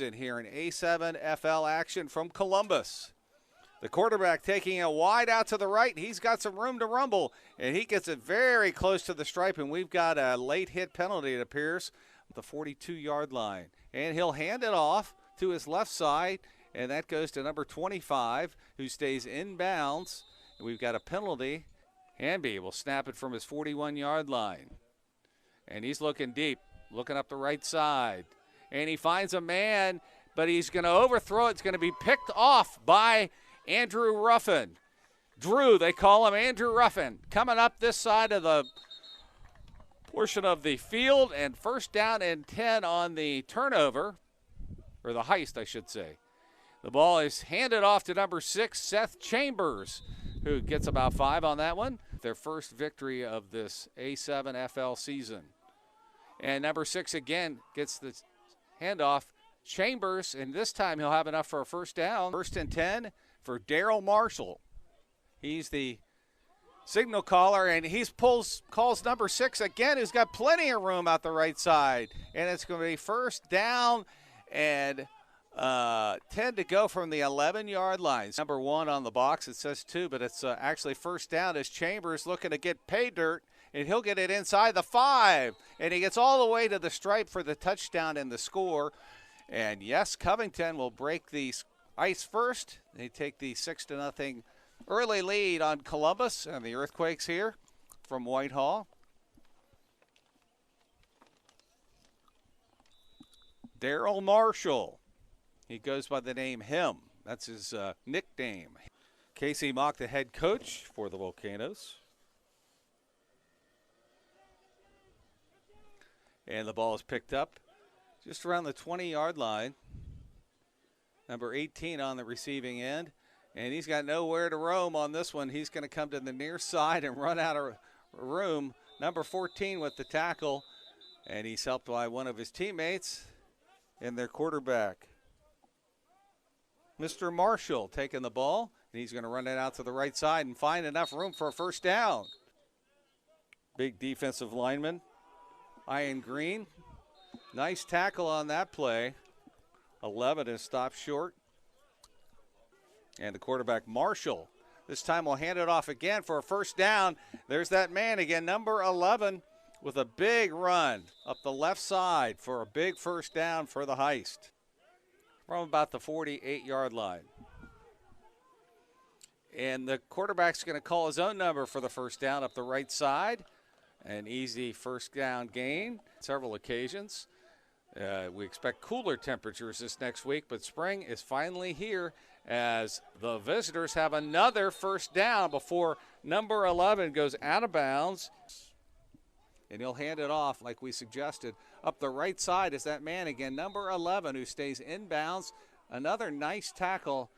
In here in A7FL action from Columbus. The quarterback taking it wide out to the right. He's got some room to rumble, and he gets it very close to the stripe, and we've got a late hit penalty, it appears, at the 42-yard line. And he'll hand it off to his left side, and that goes to number 25, who stays in bounds. And we've got a penalty. Hanby will snap it from his 41-yard line. And he's looking deep, looking up the right side. And he finds a man, but he's going to overthrow it. It's going to be picked off by Andrew Ruffin. Drew, they call him Andrew Ruffin, coming up this side of the portion of the field, and first down and 10 on the turnover, or the heist, I should say. The ball is handed off to number 6, Seth Chambers, who gets about 5 on that one. Their first victory of this A7FL season. And number 6 again gets the handoff, Chambers, and this time he'll have enough for a first down. First and 10 for Daryl Marshall. He's the signal caller, and he calls number 6 again, who's got plenty of room out the right side. And it's going to be first down and 10 to go from the 11-yard line. Number 1 on the box, it says 2, but it's actually first down as Chambers looking to get pay dirt. And he'll get it inside the 5. And he gets all the way to the stripe for the touchdown and the score. And yes, Covington will break the ice first. They take the 6-0 early lead on Columbus and the Earthquakes here from Whitehall. Daryl Marshall. He goes by the name Him. That's his nickname. Casey Mock, the head coach for the Volcanoes. And the ball is picked up just around the 20-yard line. Number 18 on the receiving end. And he's got nowhere to roam on this one. He's going to come to the near side and run out of room. Number 14 with the tackle. And he's helped by one of his teammates and their quarterback. Mr. Marshall taking the ball. And he's going to run it out to the right side and find enough room for a first down. Big defensive lineman. Ian Green, nice tackle on that play. 11 is stopped short. And the quarterback, Marshall, this time will hand it off again for a first down. There's that man again, number 11, with a big run up the left side for a big first down for the heist from about the 48-yard line. And the quarterback's going to call his own number for the first down up the right side. An easy first down gain, several occasions. We expect cooler temperatures this next week, but spring is finally here as the visitors have another first down before number 11 goes out of bounds. And he'll hand it off, like we suggested. Up the right side is that man again, number 11, who stays in bounds. Another nice tackle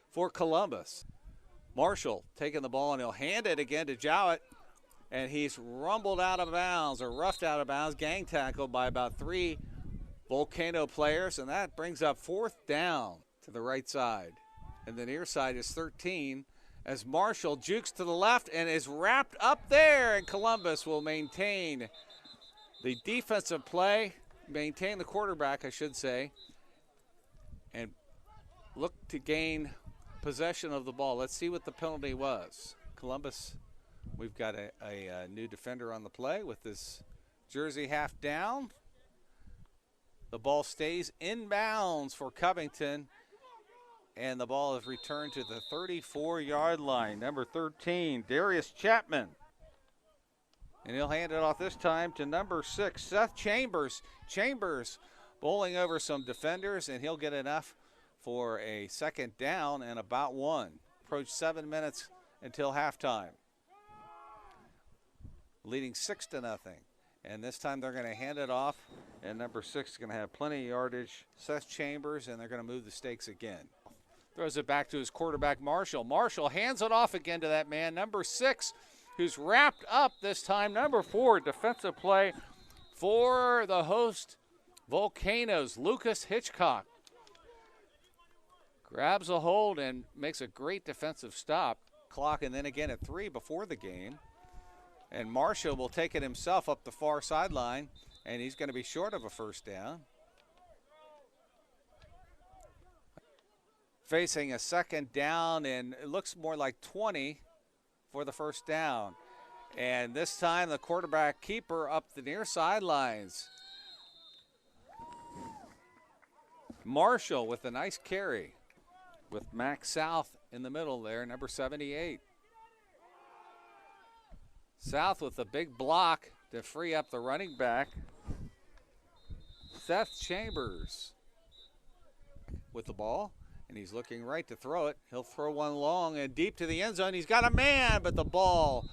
for Columbus. Marshall taking the ball, and he'll hand it again to Jowett. And he's rumbled out of bounds, or roughed out of bounds, gang tackled by about 3 Volcano players, and that brings up fourth down to the right side. And the near side is 13 as Marshall jukes to the left and is wrapped up there, and Columbus will maintain the defensive play, maintain the quarterback, I should say, and look to gain possession of the ball. Let's see what the penalty was. Columbus, we've got a new defender on the play with this jersey half down. The ball stays inbounds for Covington, and the ball is returned to the 34-yard line. Number 13, Darius Chapman. And he'll hand it off this time to number 6, Seth Chambers. Chambers bowling over some defenders, and he'll get enough for a second down and about 1. Approach 7 minutes until halftime. Leading 6-0. And this time they're going to hand it off, and number 6 is going to have plenty of yardage. Seth Chambers, and they're going to move the stakes again. Throws it back to his quarterback, Marshall. Marshall hands it off again to that man, number 6, who's wrapped up this time. Number 4, defensive play for the host Volcanoes, Lucas Hitchcock. Grabs a hold and makes a great defensive stop. Clock, and then again at 3 before the game. And Marshall will take it himself up the far sideline, and he's going to be short of a first down. facing a second down, and it looks more like 20 for the first down. And this time the quarterback keeper up the near sidelines. Marshall with a nice carry with Max South in the middle there, number 78. South with a big block to free up the running back. Seth Chambers with the ball, and he's looking right to throw it. He'll throw one long and deep to the end zone. He's got a man, but the ball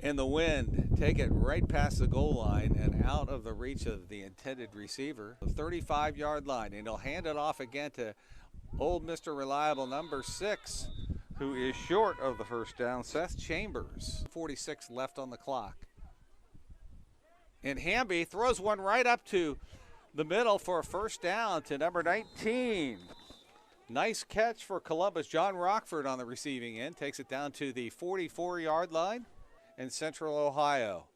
in the wind take it right past the goal line and out of the reach of the intended receiver. The 35-yard line, and he'll hand it off again to old Mr. Reliable, number 6, who is short of the first down, Seth Chambers. 46 left on the clock. And Hamby throws one right up to the middle for a first down to number 19. Nice catch for Columbus. John Rockford on the receiving end takes it down to the 44-yard line in Central Ohio.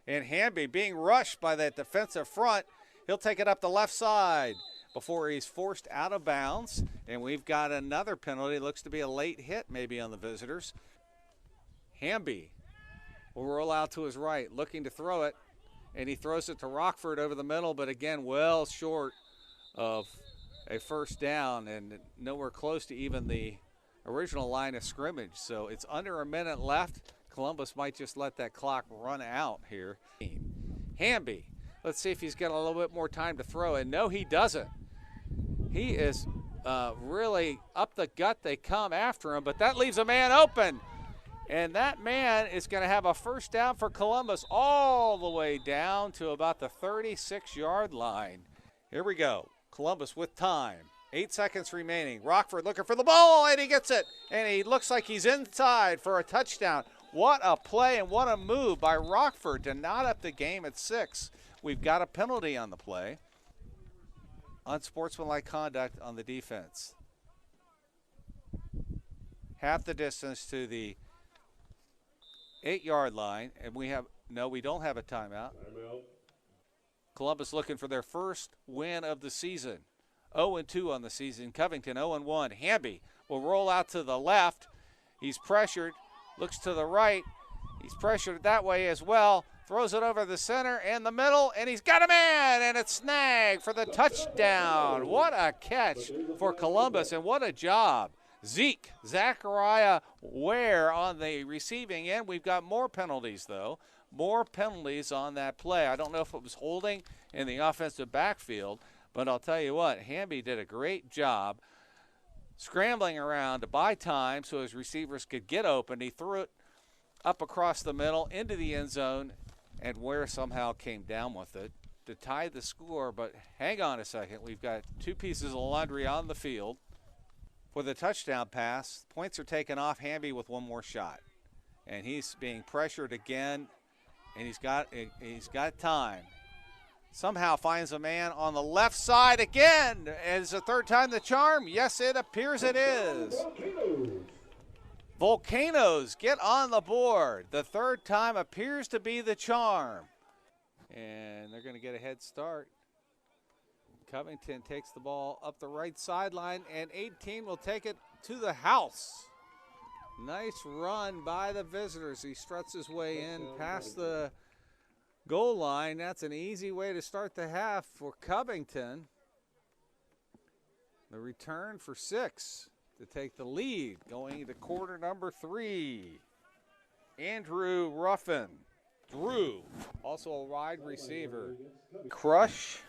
And Hamby being rushed by that defensive front. He'll take it up the left side before he's forced out of bounds. And we've got another penalty. Looks to be a late hit maybe on the visitors. Hamby will roll out to his right, looking to throw it. And he throws it to Rockford over the middle, but again, well short of a first down and nowhere close to even the original line of scrimmage. So it's under a minute left. Columbus might just let that clock run out here. Hamby, let's see if he's got a little bit more time to throw. And no, he doesn't. He is really up the gut. They come after him, but that leaves a man open. And that man is going to have a first down for Columbus all the way down to about the 36-yard line. Here we go. Columbus with time. 8 seconds remaining. Rockford looking for the ball, and he gets it. And he looks like he's inside for a touchdown. What a play and what a move by Rockford to knot up the game at 6. We've got a penalty on the play. Unsportsmanlike conduct on the defense. Half the distance to the 8-yard line, and we don't have a timeout. Columbus looking for their first win of the season. 0-2 on the season. Covington 0-1. Hamby will roll out to the left. He's pressured, looks to the right. He's pressured that way as well. Throws it over the center and the middle, and he's got a man, and it's snagged for the touchdown. What a catch for Columbus, and what a job. Zachariah Ware on the receiving end. We've got more penalties, though. More penalties on that play. I don't know if it was holding in the offensive backfield, but I'll tell you what, Hamby did a great job scrambling around to buy time so his receivers could get open. He threw it up across the middle into the end zone, and Ware somehow came down with it to tie the score. But hang on a second. We've got 2 pieces of laundry on the field. For the touchdown pass, points are taken off Hamby with one more shot. And he's being pressured again, and he's got time. Somehow finds a man on the left side again. Is the third time the charm? Yes, it appears it is. Volcanoes get on the board. The third time appears to be the charm. And they're going to get a head start. Covington takes the ball up the right sideline, and 18 will take it to the house. Nice run by the visitors. He struts his way in past the goal line. That's an easy way to start the half for Covington. The return for 6 to take the lead going into quarter number 3. Andrew Ruffin. Drew, also a wide receiver. Crush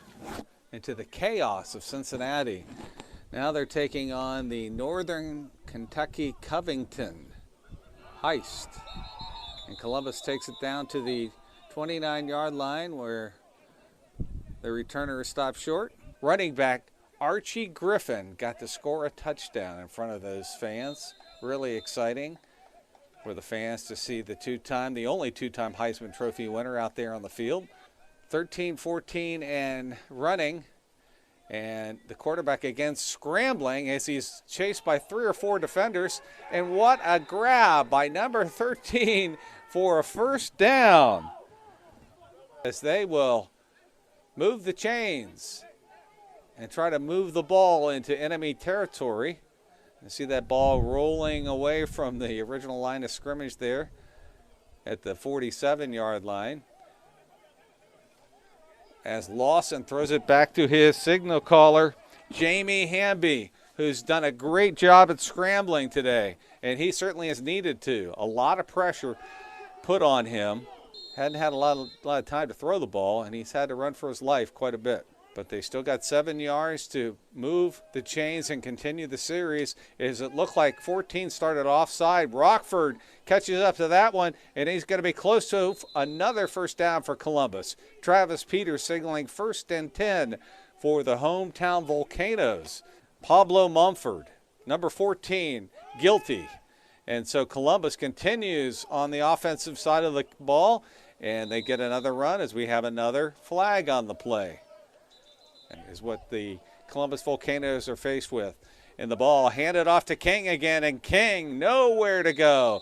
into the chaos of Cincinnati. Now they're taking on the Northern Kentucky Covington Heist. And Columbus takes it down to the 29-yard line where the returner is stopped short. Running back Archie Griffin got to score a touchdown in front of those fans. Really exciting for the fans to see the only two-time Heisman Trophy winner out there on the field. 13-14 and running, and the quarterback again scrambling as he's chased by 3 or 4 defenders. And what a grab by number 13 for a first down, as they will move the chains and try to move the ball into enemy territory. You see that ball rolling away from the original line of scrimmage there at the 47-yard line, as Lawson throws it back to his signal caller, Jamie Hamby, who's done a great job at scrambling today, and he certainly has needed to. A lot of pressure put on him. Hadn't had a lot of time to throw the ball, and he's had to run for his life quite a bit. But they still got 7 yards to move the chains and continue the series. As it looked like 14 started offside. Rockford catches up to that one, and he's going to be close to another first down for Columbus. Travis Peters signaling 1st and 10 for the hometown Volcanoes. Pablo Mumford, number 14, guilty. And so Columbus continues on the offensive side of the ball, and they get another run as we have another flag on the play. Is what the Columbus Volcanoes are faced with. And the ball handed off to King again, and King nowhere to go.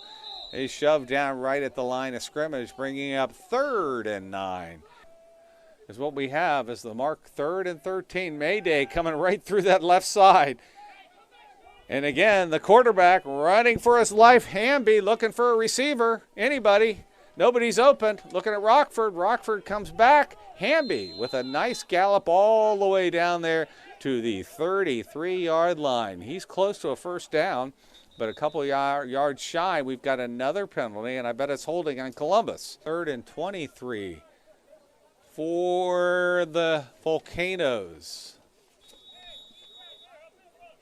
He's shoved down right at the line of scrimmage, bringing up 3rd and 9. Is what we have is the mark 3rd and 13. Mayday coming right through that left side. And again, the quarterback running for his life. Hamby looking for a receiver. Anybody? Nobody's open. Looking at Rockford. Rockford comes back. Hamby with a nice gallop all the way down there to the 33-yard line. He's close to a first down, but a couple yards shy. We've got another penalty, and I bet it's holding on Columbus. 3rd and 23 for the Volcanoes.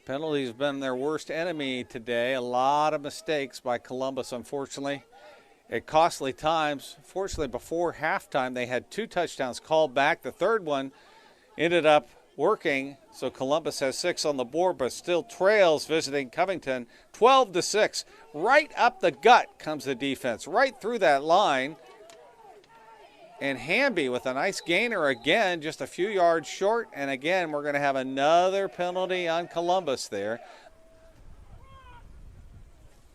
Penalties have been their worst enemy today. A lot of mistakes by Columbus, unfortunately, at costly times. Fortunately, before halftime, they had 2 touchdowns called back. The third one ended up working, so Columbus has 6 on the board, but still trails visiting Covington 12-6. Right up the gut comes the defense, right through that line. And Hamby with a nice gainer again, just a few yards short. And again, we're going to have another penalty on Columbus there.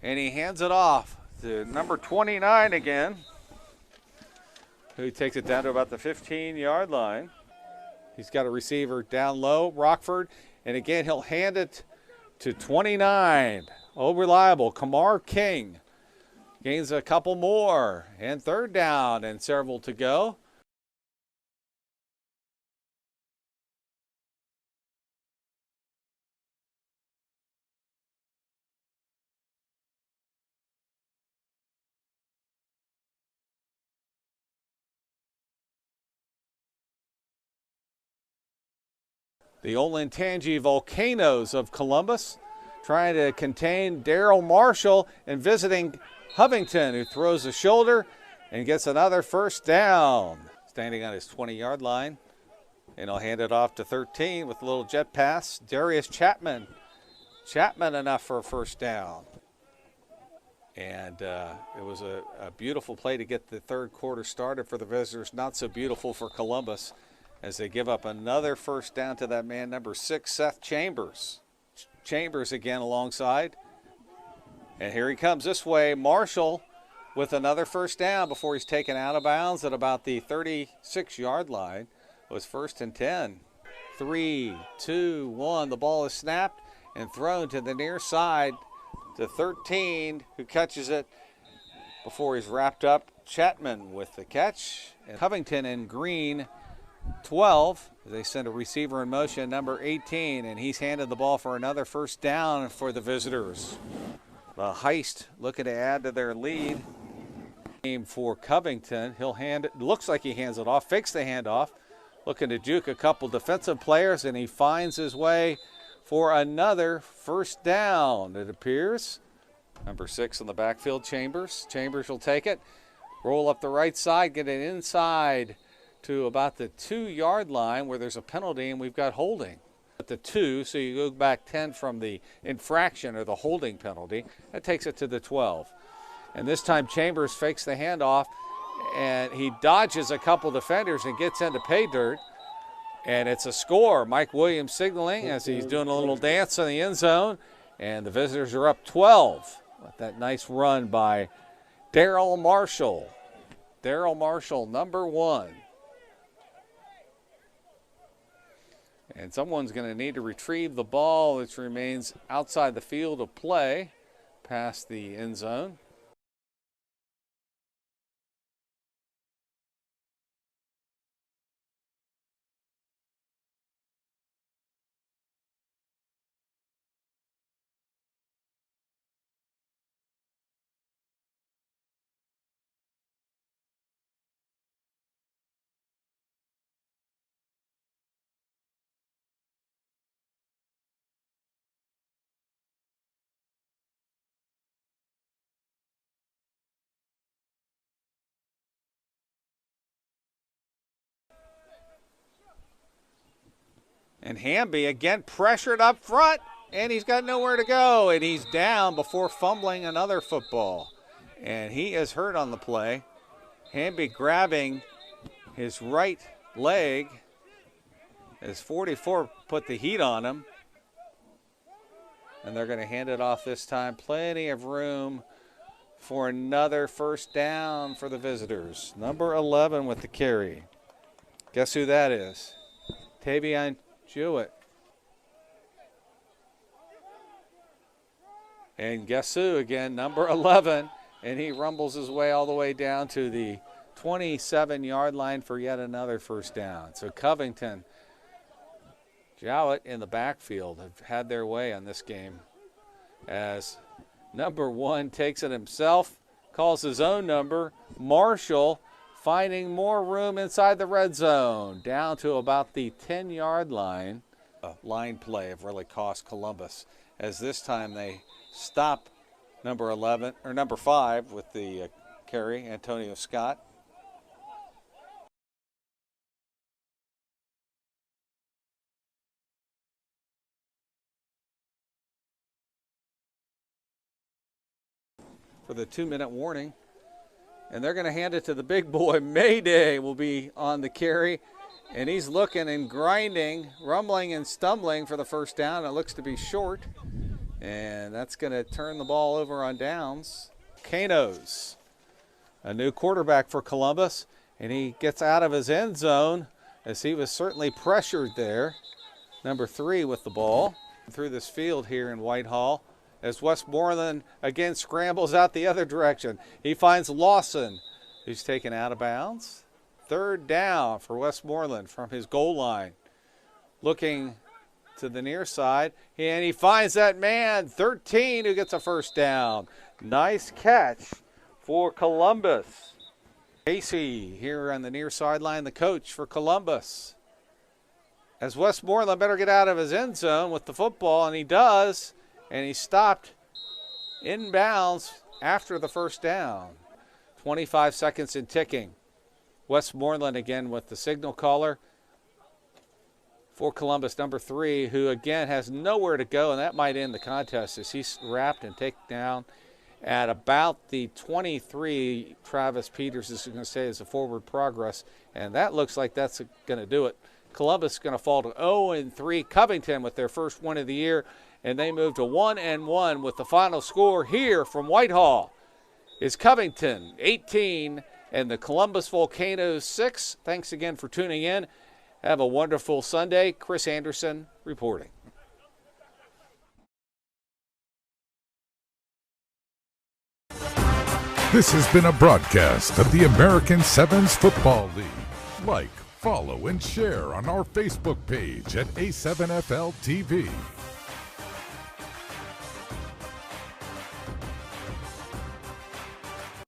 And he hands it off to number 29 again, who takes it down to about the 15-yard line. He's got a receiver down low, Rockford, and again he'll hand it to 29. Oh, reliable, Kamar King gains a couple more, and 3rd down and several to go. The Olentangy Volcanoes of Columbus trying to contain Daryl Marshall and visiting Covington, who throws a shoulder and gets another first down. Standing on his 20-yard line, and he'll hand it off to 13 with a little jet pass. Darius Chapman. Chapman enough for a first down. And it was a beautiful play to get the third quarter started for the visitors. Not so beautiful for Columbus, as they give up another first down to that man, number 6, Seth Chambers. Chambers again alongside. And here he comes this way, Marshall, with another first down before he's taken out of bounds at about the 36-yard line. It was 1st and 10. 3, 2, 1. The ball is snapped and thrown to the near side to 13, who catches it before he's wrapped up. Chapman with the catch. And Covington in green 12. They send a receiver in motion, number 18, and he's handed the ball for another first down for the visitors. The Heist looking to add to their lead. Game for Covington. He'll hand it, looks like he hands it off, fakes the handoff, looking to juke a couple defensive players, and he finds his way for another first down, it appears. Number 6 in the backfield, Chambers. Chambers will take it, roll up the right side, get it inside to about the 2-yard line where there's a penalty, and we've got holding at the 2, so you go back 10 from the infraction or the holding penalty. That takes it to the 12. And this time Chambers fakes the handoff, and he dodges a couple defenders and gets into pay dirt, and it's a score. Mike Williams signaling as he's doing a little dance in the end zone, and the visitors are up 12 with that nice run by Daryl Marshall. Daryl Marshall, number 1. And someone's going to need to retrieve the ball, which remains outside the field of play, past the end zone. And Hamby again pressured up front, and he's got nowhere to go, and he's down before fumbling another football. And he is hurt on the play. Hamby grabbing his right leg as 44 put the heat on him. And they're going to hand it off this time. Plenty of room for another first down for the visitors. Number 11 with the carry. Guess who that is? Tavion Jewett. And guess who again? Number 11. And he rumbles his way all the way down to the 27-yard line for yet another first down. So Covington, Jowett in the backfield have had their way on this game as number 1 takes it himself, calls his own number. Marshall finding more room inside the red zone, down to about the 10-yard line. Line play have really cost Columbus, as this time they stop number 11 or number 5 with the carry, Antonio Scott. For the 2-minute warning. And they're going to hand it to the big boy. Mayday will be on the carry. And he's looking and grinding, rumbling and stumbling for the first down. It looks to be short. And that's going to turn the ball over on downs. Volcanoes, a new quarterback for Columbus. And he gets out of his end zone as he was certainly pressured there. Number 3 with the ball. Through this field here in Whitehall, as Westmoreland again scrambles out the other direction. He finds Lawson, who's taken out of bounds. Third down for Westmoreland from his goal line. Looking to the near side, and he finds that man, 13, who gets a first down. Nice catch for Columbus. Casey here on the near sideline, the coach for Columbus. As Westmoreland better get out of his end zone with the football, and he does. And he stopped inbounds after the first down. 25 seconds and ticking. Westmoreland again with the signal caller for Columbus, number 3, who again has nowhere to go, and that might end the contest as he's wrapped and taken down at about the 23. Travis Peters is going to say is a forward progress, and that looks like that's going to do it. Columbus is going to fall to 0-3. Covington with their first win of the year. And they move to 1-1 with the final score here from Whitehall is Covington 18 and the Columbus Volcanoes 6. Thanks again for tuning in. Have a wonderful Sunday. Chris Anderson reporting. This has been a broadcast of the American Sevens Football League. Like, follow, and share on our Facebook page at A7FL TV.